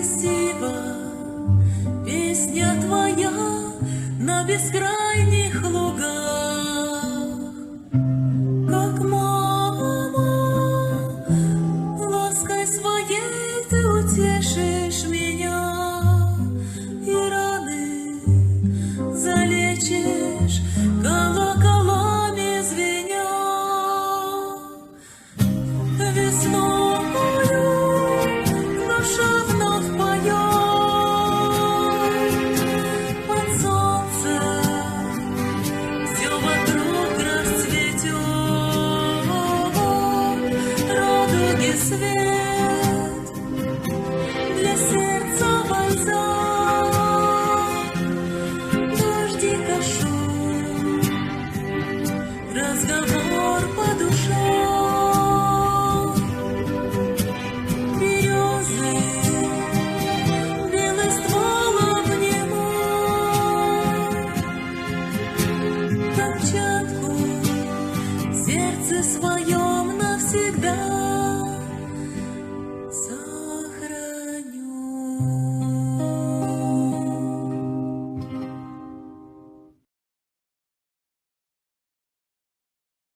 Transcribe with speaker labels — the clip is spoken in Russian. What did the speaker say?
Speaker 1: красива песня твоя на бескрайних лугах, как мама, лаской своей ты утешишь меня и раны залечишь колоколами звеня. Весною душа вновь поет под солнцем, все вокруг расцветет, радуги свет для сердца бальзам, дождика шум, разговор по душе.